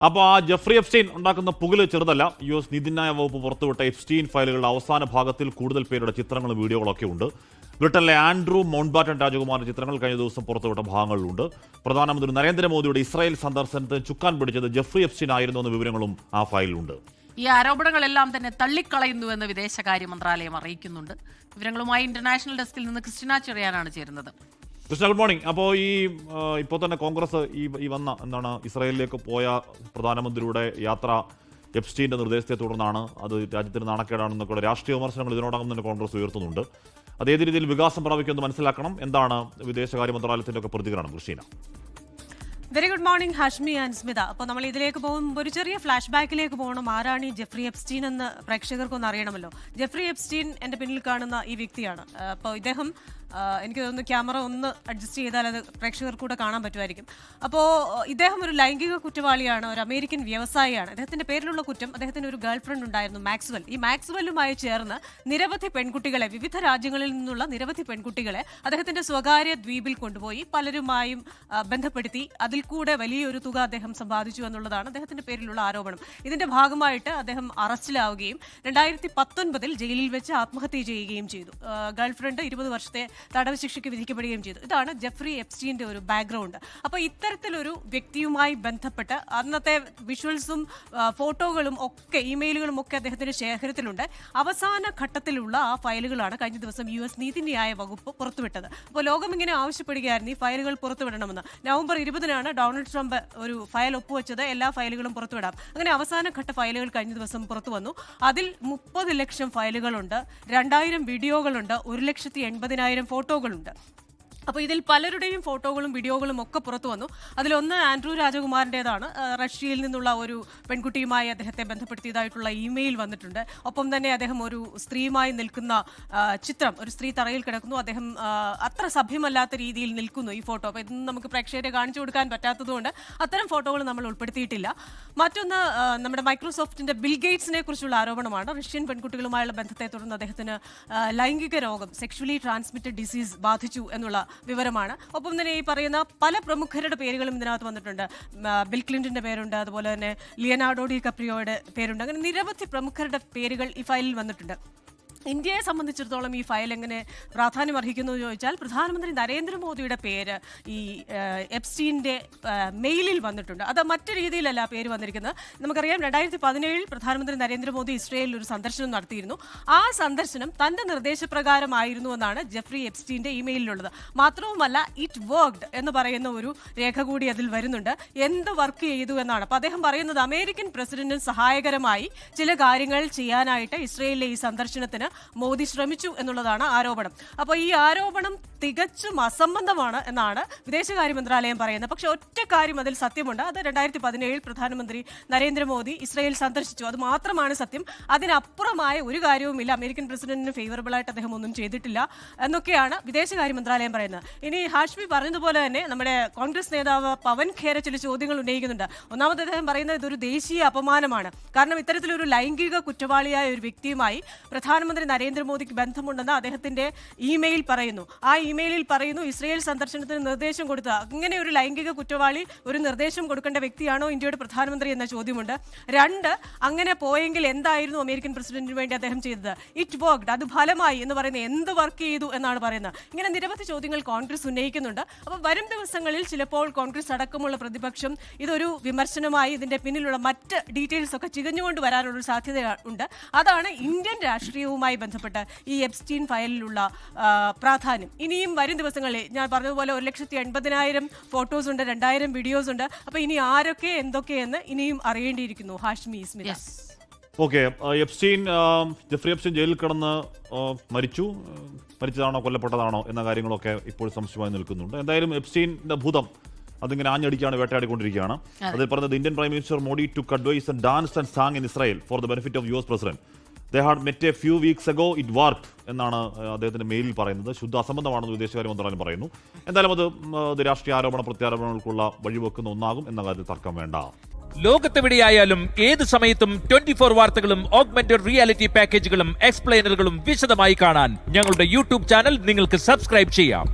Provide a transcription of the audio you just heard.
അപ്പോൾ ആ Jeffrey Epstein ഉണ്ടാക്കുന്ന പുകല് ചെറുതല്ല. US നീതിന്യായ വകുപ്പ് പുറത്തുവിട്ട എപ്സ്റ്റീൻ ഫയലുകളുടെ അവസാന ഭാഗത്തിൽ കൂടുതൽ പേരുടെ ചിത്രങ്ങളും വീഡിയോകളൊക്കെ ഉണ്ട്. ബ്രിട്ടനിലെ ആൻഡ്രൂ മൗണ്ട്ബാറ്റൻ രാജകുമാരന്റെ ചിത്രങ്ങൾ കഴിഞ്ഞ ദിവസം പുറത്തുവിട്ട ഭാഗങ്ങളിലുണ്ട്. പ്രധാനമന്ത്രി നരേന്ദ്രമോദിയുടെ ഇസ്രായേൽ സന്ദർശനത്തിന് ചുക്കാൻ പിടിച്ചത് ജെഫ്രി എപ്സ്റ്റീൻ ആയിരുന്നു എന്ന വിവരങ്ങളും ആ ഫയലിലുണ്ട്. ഈ ആരോപണങ്ങളെല്ലാം തന്നെ തള്ളിക്കളയുന്നുവെന്ന് വിദേശകാര്യ മന്ത്രാലയം അറിയിക്കുന്നുണ്ട്. വിവരങ്ങളുമായി ഇന്റർനാഷണൽ ഡെസ്കിൽ നിന്ന് ക്രിസ്റ്റിന ചെറിയാനാണ് ചേരുന്നത്. Krishna, good morning. അപ്പോൾ ഇപ്പോൾ തന്നെ കോൺഗ്രസ് ഈ വന്ന ഇസ്രായേലിലേക്ക് പോയ പ്രധാനമന്ത്രിയുടെ യാത്ര എപ്സ്റ്റീൻ്റെ നിർദ്ദേശത്തെ തുടർന്നാണ്. അത് രാജ്യത്തിന് നാണക്കേടാണെന്നൊക്കെ രാഷ്ട്രീയ വിമർശനങ്ങൾ ഇതിനോടകം തന്നെ കോൺഗ്രസ് ഉയർത്തുന്നുണ്ട്. അത് ഏത് രീതിയിൽ വികാസം പ്രാപിക്കുമെന്ന് മനസ്സിലാക്കണം. എന്താണ് വിദേശകാര്യ മന്ത്രാലയത്തിൻ്റെ ഒക്കെ പ്രതികരണം? Krishna. Very good morning Hashmi and Smitha. അപ്പോൾ നമ്മൾ ഇതിലേക്ക് പോകുമ്പോൾ ഒരു ചെറിയ ഫ്ലാഷ് ബാക്കിലേക്ക് പോകണം. ആരാണ് ഈ ജെഫ്രി എപ്സ്റ്റീൻ എന്ന് പ്രേക്ഷകർക്കൊന്ന് അറിയണമല്ലോ. ജെഫ്രി എപ്സ്റ്റീൻ എൻ്റെ പിന്നിൽ കാണുന്ന ഈ വ്യക്തിയാണ്. അപ്പോൾ ഇദ്ദേഹം എനിക്ക് തോന്നുന്നു ക്യാമറ ഒന്ന് അഡ്ജസ്റ്റ് ചെയ്താൽ അത് പ്രേക്ഷകർക്ക് കൂടെ കാണാൻ പറ്റുമായിരിക്കും. അപ്പോൾ ഇദ്ദേഹം ഒരു ലൈംഗിക കുറ്റവാളിയാണ്, ഒരു അമേരിക്കൻ വ്യവസായിയാണ്. അദ്ദേഹത്തിൻ്റെ പേരിലുള്ള കുറ്റം, അദ്ദേഹത്തിന് ഒരു ഗേൾ ഫ്രണ്ട് ഉണ്ടായിരുന്നു, മാക്സ്വെൽ. ഈ മാക്സ്വെല്ലുമായി ചേർന്ന് നിരവധി പെൺകുട്ടികളെ, വിവിധ രാജ്യങ്ങളിൽ നിന്നുള്ള നിരവധി പെൺകുട്ടികളെ അദ്ദേഹത്തിൻ്റെ സ്വകാര്യ ദ്വീപിൽ കൊണ്ടുപോയി പലരുമായും ബന്ധപ്പെടുത്തി അതിൽ കൂടെ വലിയൊരു തുക അദ്ദേഹം സമ്പാദിച്ചു എന്നുള്ളതാണ് അദ്ദേഹത്തിൻ്റെ പേരിലുള്ള ആരോപണം. ഇതിൻ്റെ ഭാഗമായിട്ട് അദ്ദേഹം അറസ്റ്റിലാവുകയും 2019 ജയിലിൽ വെച്ച് ആത്മഹത്യ ചെയ്യുകയും ചെയ്തു. ഗേൾ ഫ്രണ്ട് 20 വർഷത്തെ തടവ് ശിക്ഷയ്ക്ക് വിധിക്കപ്പെടുകയും ചെയ്തു. ഇതാണ് ജെഫ്രി എപ്സ്റ്റീൻ്റെ ഒരു ബാക്ക്ഗ്രൗണ്ട്. അപ്പോൾ ഇത്തരത്തിലൊരു വ്യക്തിയുമായി ബന്ധപ്പെട്ട് അന്നത്തെ വിഷ്വൽസും ഫോട്ടോകളും ഒക്കെ ഇമെയിലുകളും ഒക്കെ അദ്ദേഹത്തിൻ്റെ ശേഖരത്തിലുണ്ട്. അവസാന ഘട്ടത്തിലുള്ള ആ ഫയലുകളാണ് കഴിഞ്ഞ ദിവസം US നീതിന്യായ വകുപ്പ് പുറത്തുവിട്ടത്. അപ്പോൾ ലോകം ഇങ്ങനെ ആവശ്യപ്പെടുകയായിരുന്നു ഈ ഫയലുകൾ പുറത്തുവിടണമെന്ന്. നവംബർ 20 ഡൊണാൾഡ് ട്രംപ് ഒരു ഫയൽ ഒപ്പുവെച്ചത് എല്ലാ ഫയലുകളും പുറത്തുവിടാം. അങ്ങനെ അവസാന ഘട്ട ഫയലുകൾ കഴിഞ്ഞ ദിവസം പുറത്തു വന്നു. അതിൽ 30 ലക്ഷം ഫയലുകളുണ്ട്, 2000 വീഡിയോകളുണ്ട്, 1,80,000 ഫോട്ടോകളുണ്ട്. അപ്പോൾ ഇതിൽ പലരുടെയും ഫോട്ടോകളും വീഡിയോകളും ഒക്കെ പുറത്തു വന്നു. അതിലൊന്ന് ആൻഡ്രൂ രാജകുമാരൻ്റേതാണ്. റഷ്യയിൽ നിന്നുള്ള ഒരു പെൺകുട്ടിയുമായി അദ്ദേഹത്തെ ബന്ധപ്പെടുത്തിയതായിട്ടുള്ള ഇമെയിൽ വന്നിട്ടുണ്ട്. ഒപ്പം തന്നെ അദ്ദേഹം ഒരു സ്ത്രീയുമായി നിൽക്കുന്ന ചിത്രം, ഒരു സ്ത്രീ തറയിൽ കിടക്കുന്നു, അദ്ദേഹം അത്ര സഭ്യമല്ലാത്ത രീതിയിൽ നിൽക്കുന്നു ഈ ഫോട്ടോ. അപ്പോൾ ഇതൊന്നും നമുക്ക് പ്രേക്ഷകരെ കാണിച്ചു കൊടുക്കാൻ പറ്റാത്തതുകൊണ്ട് അത്തരം ഫോട്ടോകൾ നമ്മൾ ഉൾപ്പെടുത്തിയിട്ടില്ല. മറ്റൊന്ന് നമ്മുടെ മൈക്രോസോഫ്റ്റിൻ്റെ ബിൽ ഗേറ്റ്സിനെ കുറിച്ചുള്ള ആരോപണമാണ്. റഷ്യൻ പെൺകുട്ടികളുമായുള്ള ബന്ധത്തെ തുടർന്ന് അദ്ദേഹത്തിന് ലൈംഗിക രോഗം, സെക്ഷുവലി ട്രാൻസ്മിറ്റഡ് ഡിസീസ് ബാധിച്ചു എന്നുള്ള വിവരമാണ്. ഒപ്പം തന്നെ ഈ പറയുന്ന പല പ്രമുഖരുടെ പേരുകളും ഇതിനകത്ത് വന്നിട്ടുണ്ട്. ബിൽ ക്ലിന്റന്റെ പേരുണ്ട്, അതുപോലെ തന്നെ ലിയനാർഡോ ഡി കപ്രിയോയുടെ പേരുണ്ട്. അങ്ങനെ നിരവധി പ്രമുഖരുടെ പേരുകൾ ഈ ഫയലിൽ വന്നിട്ടുണ്ട്. ഇന്ത്യയെ സംബന്ധിച്ചിടത്തോളം ഈ ഫയൽ എങ്ങനെ പ്രാധാന്യം അർഹിക്കുന്നു എന്ന് ചോദിച്ചാൽ പ്രധാനമന്ത്രി നരേന്ദ്രമോദിയുടെ പേര് ഈ എപ്സ്റ്റീൻ്റെ മെയിലിൽ വന്നിട്ടുണ്ട്. അത് മറ്റു രീതിയിലല്ല പേര് വന്നിരിക്കുന്നത്. നമുക്കറിയാം 2017 പ്രധാനമന്ത്രി നരേന്ദ്രമോദി ഇസ്രയേലിൽ ഒരു സന്ദർശനം നടത്തിയിരുന്നു. ആ സന്ദർശനം തൻ്റെ നിർദ്ദേശപ്രകാരമായിരുന്നു എന്നാണ് ജെഫ്രി എപ്സ്റ്റീൻ്റെ ഇമെയിലിലുള്ളത്. മാത്രവുമല്ല ഇറ്റ് വർക്ക്ഡ് എന്ന് പറയുന്ന ഒരു രേഖ കൂടി അതിൽ വരുന്നുണ്ട്. എന്ത് വർക്ക് ചെയ്തു എന്നാണ്. അപ്പോൾ അദ്ദേഹം പറയുന്നത് അമേരിക്കൻ പ്രസിഡന്റിന് സഹായകരമായി ചില കാര്യങ്ങൾ ചെയ്യാനായിട്ട് ഇസ്രയേലിലെ ഈ സന്ദർശനത്തിന് മോദി ശ്രമിച്ചു എന്നുള്ളതാണ് ആരോപണം. അപ്പോൾ ഈ ആരോപണം തികച്ചും അസംബന്ധമാണ് എന്നാണ് വിദേശകാര്യ മന്ത്രാലയം പറയുന്നത്. പക്ഷെ ഒറ്റ കാര്യം അതിൽ സത്യമുണ്ട്. അത് 2017 പ്രധാനമന്ത്രി നരേന്ദ്രമോദി ഇസ്രായേൽ സന്ദർശിച്ചു, അത് മാത്രമാണ് സത്യം. അതിനപ്പുറമായ ഒരു കാര്യവുമില്ല. അമേരിക്കൻ പ്രസിഡന്റിന് ഫേവറബിളായിട്ട് അദ്ദേഹം ഒന്നും ചെയ്തിട്ടില്ല എന്നൊക്കെയാണ് വിദേശകാര്യ മന്ത്രാലയം പറയുന്നത്. ഇനി ഹാഷ്മി പറഞ്ഞതുപോലെ തന്നെ നമ്മുടെ കോൺഗ്രസ് നേതാവ് പവൻ ഖേര ചില ചോദ്യങ്ങൾ ഉന്നയിക്കുന്നുണ്ട്. ഒന്നാമത് അദ്ദേഹം പറയുന്നത് ഇതൊരു ദേശീയ അപമാനമാണ്. കാരണം ഇത്തരത്തിലൊരു ലൈംഗിക കുറ്റവാളിയായ ഒരു വ്യക്തിയുമായി പ്രധാനമന്ത്രി നരേന്ദ്രമോദിക്ക് ബന്ധമുണ്ടെന്ന് അദ്ദേഹത്തിന്റെ ഇമെയിൽ പറയുന്നു. ആ ഇമെയിലിൽ പറയുന്നു ഇസ്രയേൽ സന്ദർശനത്തിന് നിർദ്ദേശം കൊടുത്ത അങ്ങനെ ഒരു ലൈംഗിക കുറ്റവാളി ഒരു നിർദ്ദേശം കൊടുക്കേണ്ട വ്യക്തിയാണോ ഇന്ത്യയുടെ പ്രധാനമന്ത്രി എന്ന ചോദ്യമുണ്ട്. 2, അങ്ങനെ പോയെങ്കിൽ എന്തായിരുന്നു അമേരിക്കൻ പ്രസിഡന്റിന് വേണ്ടി അദ്ദേഹം ചെയ്തത്? ഇറ്റ് വർക്ക്ഡ്, അത് ഫലമായി എന്ന് പറയുന്നത് എന്ത് വർക്ക് ചെയ്തു എന്നാണ് പറയുന്നത്. ഇങ്ങനെ നിരവധി ചോദ്യങ്ങൾ കോൺഗ്രസ് ഉന്നയിക്കുന്നുണ്ട്. അപ്പോൾ വരും ദിവസങ്ങളിൽ ചിലപ്പോൾ കോൺഗ്രസ് അടക്കമുള്ള പ്രതിപക്ഷം ഇതൊരു വിമർശനമായി ഇതിന്റെ പിന്നിലുള്ള മറ്റ് ഡീറ്റെയിൽസ് ഒക്കെ ചികഞ്ഞുകൊണ്ട് വരാനുള്ളൊരു സാധ്യത ഉണ്ട്. അതാണ് ഇന്ത്യൻ രാഷ്ട്രീയവുമായി ബന്ധപ്പെട്ട് ഈ എപ്സ്റ്റീൻ ഫയലിലുള്ള പ്രാധാന്യം. ഇനിയും വരും ദിവസങ്ങളിൽ ഞാൻ പറഞ്ഞതുപോലെ 1,80,000 ഫോട്ടോസ് ഉണ്ട്, 2000 വീഡിയോസ് ഉണ്ട്. അപ്പോൾ ഇനി ആരൊക്കെ എന്തൊക്കെയെന്ന് ഇനിയും അറിയേണ്ടിയിരിക്കുന്നു. Hashmi, Smitha. Okay, Jeffrey Epstein ജയിലിൽ കിടന്ന് മരിച്ചതാണോ കൊല്ലപ്പെട്ടതാണോ എന്ന കാര്യങ്ങളൊക്കെ ഇപ്പോൾ സംശയമായി നിൽക്കുന്നുണ്ട്. എന്തായാലും എപ്സ്റ്റീൻ്റെ ഭൂതം അതിങ്ങനെ ആഞ്ഞടിക്കാണ്, വേട്ടയാടിക്കൊണ്ടിരിക്കുകയാണ്. അതിൽ പറഞ്ഞത് Indian prime minister Modi took advice and danced and sang in Israel for the benefit of US president. They had met a few weeks ago. It worked എന്നാണ് അദ്ദേഹത്തിന്റെ മെയിലിൽ പറയുന്നത്. ശുദ്ധ അസംബന്ധമാണെന്ന് വിദേശകാര്യ മന്ത്രാലയം പറയുന്നു. എന്തായാലും അത് രാഷ്ട്രീയ ആരോപണ പ്രത്യാരോപണങ്ങൾക്കുള്ള വഴിവെക്കുന്ന ഒന്നാകും എന്ന കാര്യത്തിൽ തർക്കം വേണ്ട. ലോകത്തെവിടെയായാലും ഏത് സമയത്തും 24 വാർത്തകളും ഓഗ്മെന്റഡ് റിയാലിറ്റി പാക്കേജുകളും എക്സ്പ്ലെയിനറുകളും വിശദമായി കാണാൻ ഞങ്ങളുടെ YouTube ചാനൽ നിങ്ങൾക്ക് സബ്സ്ക്രൈബ് ചെയ്യാം.